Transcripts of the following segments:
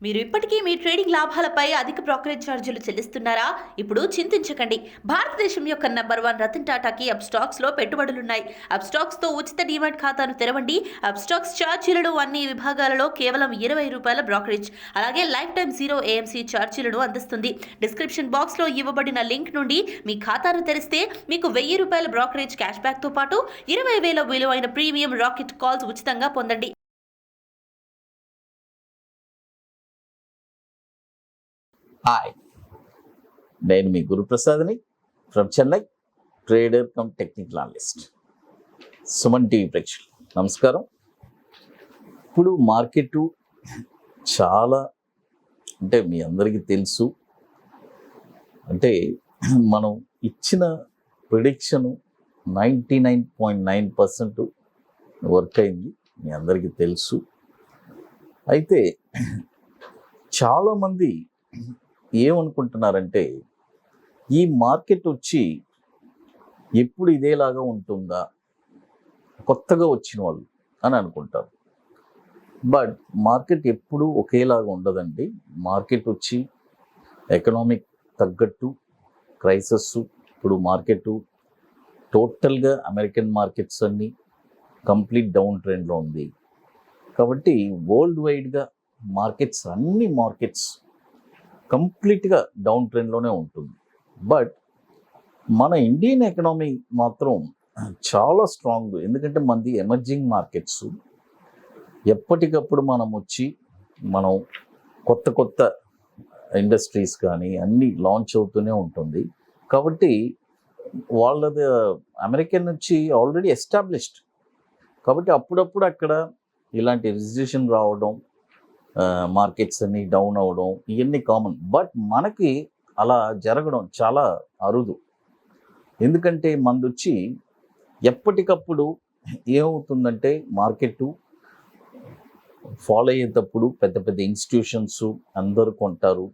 మీరు ఇప్పటికీ మీ ట్రేడింగ్ లాభాలపై అధిక బ్రోకరేజ్ ఛార్జీలు చెల్లిస్తున్నారా? ఇప్పుడు చింతించకండి. భారతదేశం యొక్క నంబర్ 1 రతన్ టాటాకి అప్స్టాక్స్ లో పెట్టుబడులున్నాయి. అప్స్టాక్స్ తో ఉచిత డీమాట్ ఖాతాను తెరవండి. అప్స్టాక్స్ ఛార్జీలను అన్ని విభాగాలలో కేవలం ₹20 బ్రోకరేజ్, అలాగే లైఫ్ టైం 0 AMC ఛార్జీలను అందిస్తుంది. డిస్క్రిప్షన్ బాక్స్ లో ఇవ్వబడిన లింక్ నుండి మీ ఖాతాను తెరిస్తే మీకు ₹1000 బ్రోకరేజ్ క్యాష్ బ్యాక్ తో పాటు 20,000 విలువైన ప్రీమియం రాకెట్ కాల్స్ ఉచితంగా పొందండి. హాయ్, నేను మీ గురు ప్రసాద్ని from Chennai, trader cum technical analyst. Suman TV ప్రేక్షకులు నమస్కారం. ఇప్పుడు మార్కెట్ చాలా మీ అందరికీ తెలుసు, మనం ఇచ్చిన ప్రిడిక్షన్ 99.9% వర్క్ అయింది, మీ అందరికీ తెలుసు. అయితే చాలామంది ఏమనుకుంటున్నారంటే ఈ మార్కెట్ వచ్చి ఎప్పుడు ఇదేలాగా ఉంటుందా, కొత్తగా వచ్చిన వాళ్ళు అని అనుకుంటారు. బట్ మార్కెట్ ఎప్పుడు ఒకేలాగా ఉండదండి. మార్కెట్ వచ్చి ఎకనామిక్ తగ్గట్టు క్రైసిస్, ఇప్పుడు మార్కెట్ టోటల్గా అమెరికన్ మార్కెట్స్ అన్నీ కంప్లీట్ డౌన్ ట్రెండ్లో ఉంది. కాబట్టి వరల్డ్ వైడ్గా మార్కెట్స్, అన్ని మార్కెట్స్ కంప్లీట్గా డౌన్ ట్రెండ్లోనే ఉంటుంది. బట్ మన ఇండియన్ ఎకనామీ మాత్రం చాలా స్ట్రాంగ్, ఎందుకంటే మనది ఎమర్జింగ్ మార్కెట్స్. ఎప్పటికప్పుడు మనం కొత్త కొత్త ఇండస్ట్రీస్ కానీ అన్నీ లాంచ్ అవుతూనే ఉంటుంది. కాబట్టి వాళ్ళది అమెరికన్ నుంచి ఆల్రెడీ ఎస్టాబ్లిష్డ్, కాబట్టి అప్పుడప్పుడు అక్కడ ఇలాంటి రిజిస్ట్రేషన్ రావడం, మార్కెట్స్ అన్ని డౌన్ అవ్వడం, ఇవన్నీ కామన్. బట్ మనకి అలా జరగడం చాలా అరుదు, ఎందుకంటే మనది ఎప్పటికప్పుడు ఏమవుతుందంటే మార్కెట్ ఫాలో అయ్యేటప్పుడు పెద్ద పెద్ద ఇన్స్టిట్యూషన్స్ అందరూ కొంటారు,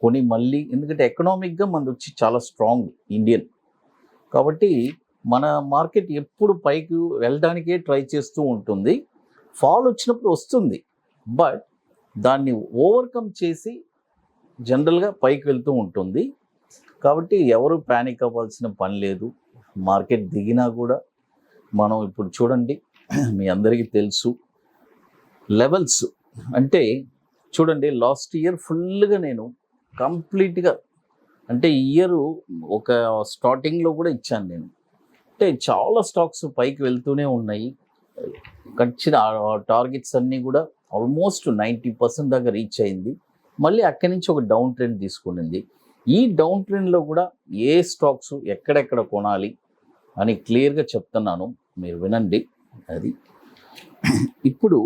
కొని మళ్ళీ, ఎందుకంటే ఎకనామిక్గా మనది చాలా స్ట్రాంగ్ ఇండియన్. కాబట్టి మన మార్కెట్ ఎప్పుడు పైకి వెళ్ళడానికే ట్రై చేస్తూ ఉంటుంది. ఫాల్ వచ్చినప్పుడు వస్తుంది, బట్ దాన్ని ఓవర్కమ్ చేసి జనరల్గా పైకి వెళ్తూ ఉంటుంది. కాబట్టి ఎవరు ప్యానిక్ అవ్వాల్సిన పని లేదు. మార్కెట్ దిగినా కూడా మనం ఇప్పుడు చూడండి, మీ అందరికీ తెలుసు లెవెల్స్. చూడండి, లాస్ట్ ఇయర్ ఫుల్గా నేను కంప్లీట్గా, ఇయర్ ఒక స్టార్టింగ్లో కూడా ఇచ్చాను నేను. చాలా స్టాక్స్ పైకి వెళ్తూనే ఉన్నాయి. ఖచ్చిత టార్గెట్స్ అన్నీ కూడా ఆల్మోస్ట్ 90% దాకా రీచ్ అయింది. మళ్ళీ అక్కడి నుంచి ఒక డౌన్ ట్రెండ్ తీసుకునింది. ఈ డౌన్ ట్రెండ్లో కూడా ఏ స్టాక్స్ ఎక్కడెక్కడ కొనాలి అని క్లియర్గా చెప్తున్నాను, మీరు వినండి. అది ఇప్పుడు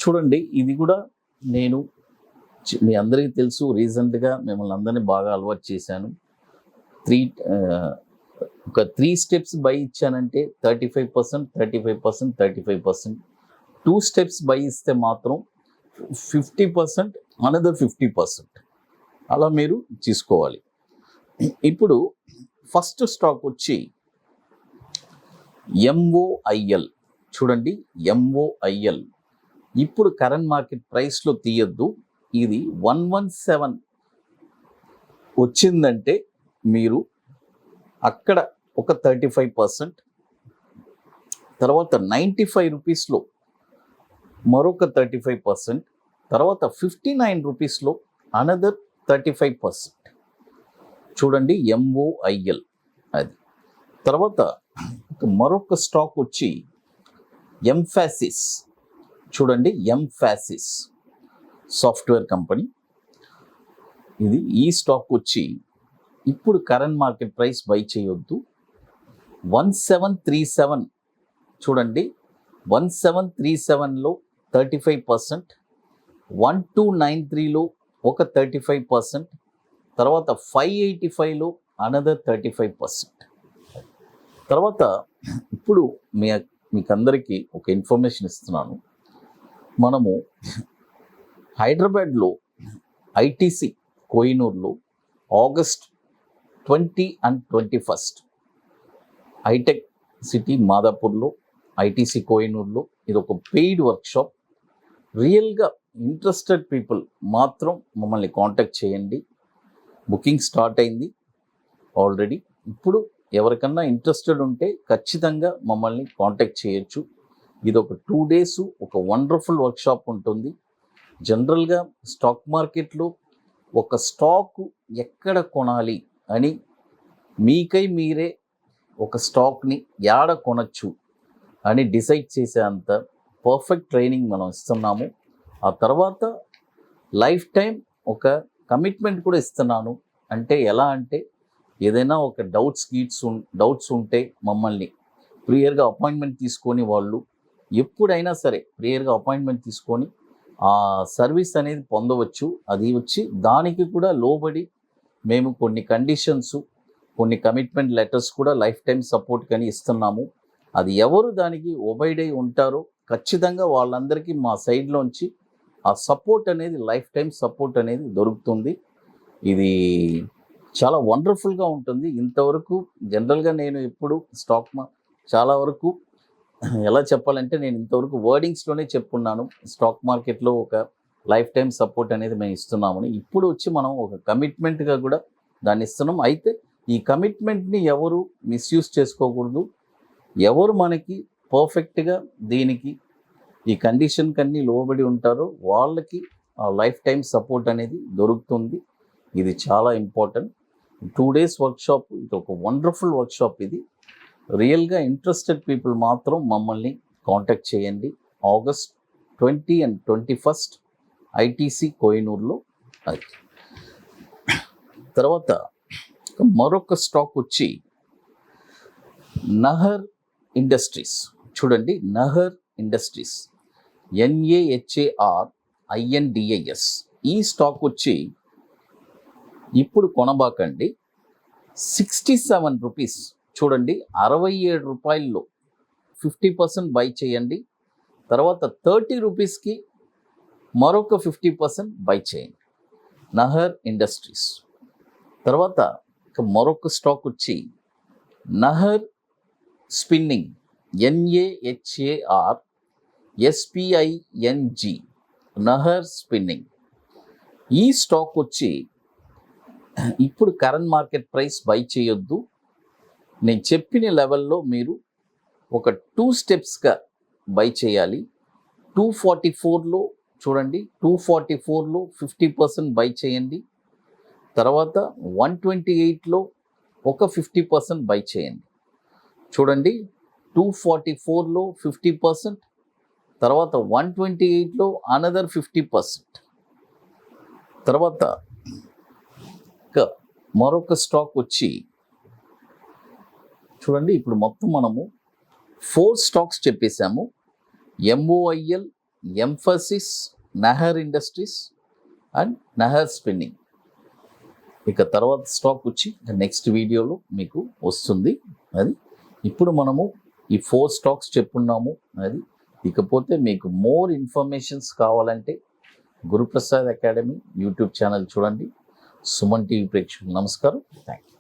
చూడండి, ఇది కూడా నేను మీ అందరికీ తెలుసు, రీసెంట్గా మిమ్మల్ని అందరినీ బాగా అలవాటు చేశాను. ఒక 3 స్టెప్స్ బై ఇచ్చానంటే 35%, 35%, 35%. 2 స్టెప్స్ బై ఇస్తే మాత్రం 50%, అనదర్ 50%. అలా మీరు తీసుకోవాలి. ఇప్పుడు ఫస్ట్ స్టాక్ వచ్చి MOIL. చూడండి, MOIL ఇప్పుడు కరెంట్ మార్కెట్ ప్రైస్లో తీయద్దు. ఇది 117 వచ్చిందంటే మీరు అక్కడ ఒక 35%, తర్వాత 95 రూపీస్లో మరొక 35%, తర్వాత 59 రూపీస్లో అనదర్ 35%. చూడండి, MOIL అది. తర్వాత మరొక స్టాక్ వచ్చి ఎంఫాసిస్. చూడండి, ఎంఫాసిస్ సాఫ్ట్వేర్ కంపెనీ. ఈ స్టాక్ వచ్చి ఇప్పుడు కరెంట్ మార్కెట్ ప్రైస్ బై చేయొద్దు. 1737. చూడండి, 1737లో 35%, 1293లో ఒక 35%, తర్వాత 585లో అనదర్ 35%. తర్వాత ఇప్పుడు మీకందరికీ ఒక ఇన్ఫర్మేషన్ ఇస్తున్నాను. మనము హైదరాబాద్లో ఐటీసీ కోహినూర్లో ఆగస్ట్ 20 and 21 హైటెక్ సిటీ మాదాపూర్లో, ఐటీసీ కోహినూర్లో ఇది ఒక పెయిడ్ వర్క్షాప్. రియల్గా ఇంట్రెస్టెడ్ పీపుల్ మాత్రం మమ్మల్ని కాంటాక్ట్ చేయండి. బుకింగ్ స్టార్ట్ అయింది ఆల్రెడీ. ఇప్పుడు ఎవరికన్నా ఇంట్రెస్టెడ్ ఉంటే ఖచ్చితంగా మమ్మల్ని కాంటాక్ట్ చేయొచ్చు. ఇది ఒక 2 days ఒక వండర్ఫుల్ వర్క్షాప్ ఉంటుంది. జనరల్గా స్టాక్ మార్కెట్లో ఒక స్టాక్ ఎక్కడ కొనాలి అని మీకై మీరే ఒక స్టాక్ని యాడ కొనచ్చు అని డిసైడ్ చేసే అంత పర్ఫెక్ట్ ట్రైనింగ్ మనం ఇస్తున్నాము. ఆ తర్వాత లైఫ్ టైం ఒక కమిట్మెంట్ కూడా ఇస్తున్నాను. అంటే ఎలా అంటే ఏదైనా ఒక డౌట్స్ ఉంటే మమ్మల్ని ప్రియర్గా అపాయింట్మెంట్ తీసుకొని వాళ్ళు ఎప్పుడైనా సరే ప్రియర్గా అపాయింట్మెంట్ తీసుకొని ఆ సర్వీస్ అనేది పొందవచ్చు. అది వచ్చి దానికి కూడా లోబడి మేము కొన్ని కండిషన్స్, కొన్ని కమిట్మెంట్ లెటర్స్ కూడా లైఫ్ టైం సపోర్ట్ కానీ ఇస్తున్నాము. అది ఎవరు దానికి ఒబైడ్ అయి ఉంటారో ఖచ్చితంగా వాళ్ళందరికీ మా సైడ్లోంచి ఆ సపోర్ట్ అనేది లైఫ్ టైం సపోర్ట్ అనేది దొరుకుతుంది. ఇది చాలా వండర్ఫుల్గా ఉంటుంది. ఇంతవరకు జనరల్గా నేను ఎప్పుడు చాలా వరకు ఎలా చెప్పాలంటే నేను ఇంతవరకు వర్డింగ్స్లోనే చెప్పుకున్నాను స్టాక్ మార్కెట్లో ఒక లైఫ్ టైం సపోర్ట్ అనేది మేము ఇస్తున్నామని. ఇప్పుడు వచ్చి మనం ఒక కమిట్మెంట్గా కూడా దాన్ని ఇస్తున్నాం. అయితే ఈ కమిట్మెంట్ని ఎవరు మిస్యూజ్ చేసుకోకూడదు. ఎవరు మనకి పర్ఫెక్ట్గా దీనికి ఈ కండిషన్కి అన్నీ లోబడి ఉంటారో వాళ్ళకి ఆ లైఫ్ టైం సపోర్ట్ అనేది దొరుకుతుంది. ఇది చాలా ఇంపార్టెంట్. 2 days వర్క్షాప్, ఇది ఒక వండర్ఫుల్ వర్క్షాప్. ఇది రియల్గా ఇంట్రెస్టెడ్ పీపుల్ మాత్రం మమ్మల్ని కాంటాక్ట్ చేయండి. August 20 and 21 ఐటీసీ కోహినూర్లో. అది తర్వాత మరొక స్టాక్ వచ్చి నహర్ ఇండస్ట్రీస్. చూడండి, నహర్ ఇండస్ట్రీస్, NAHARINDIS. ఈ స్టాక్ వచ్చి ఇప్పుడు కొనబాకండి. 67 రూపీస్. చూడండి, 67 రూపాయల్లో 50% బై చేయండి. తర్వాత 30 రూపీస్కి మరొక 50% బై చేయండి. నహర్ ఇండస్ట్రీస్. తర్వాత మరొక స్టాక్ వచ్చి Nahar spinning, NAHARSPING, Nahar spinning. ఈ స్టాక్ వచ్చి ఇప్పుడు కరెంట్ మార్కెట్ ప్రైస్ బై చేయొద్దు. నేను చెప్పిన లెవెల్లో మీరు ఒక 2 స్టెప్స్గా బై చేయాలి. 244లో చూడండి, 244లో 50% బై చేయండి. తర్వాత 128లో ఒక 50% బై చేయండి. చూడండి, 244లో 50%, తర్వాత 128లో అనదర్ 50%. తర్వాత మరొక స్టాక్ వచ్చి చూడండి, ఇప్పుడు మొత్తం మనము 4 స్టాక్స్ చెప్పేశాము. MOIL, Mphasis, Nahar industries and Nahar spinning. ఇక తర్వాత స్టాక్ వచ్చి నెక్స్ట్ వీడియోలో మీకు వస్తుంది. అది ఇప్పుడు మనము ఈ 4 స్టాక్స్ చెప్పున్నాము. అది ఇకపోతే మీకు మోర్ ఇన్ఫర్మేషన్స్ కావాలంటే గురుప్రసాద్ అకాడమీ యూట్యూబ్ ఛానల్ చూడండి. సుమన్ టీవీ ప్రేక్షకులు నమస్కారం. Thank you.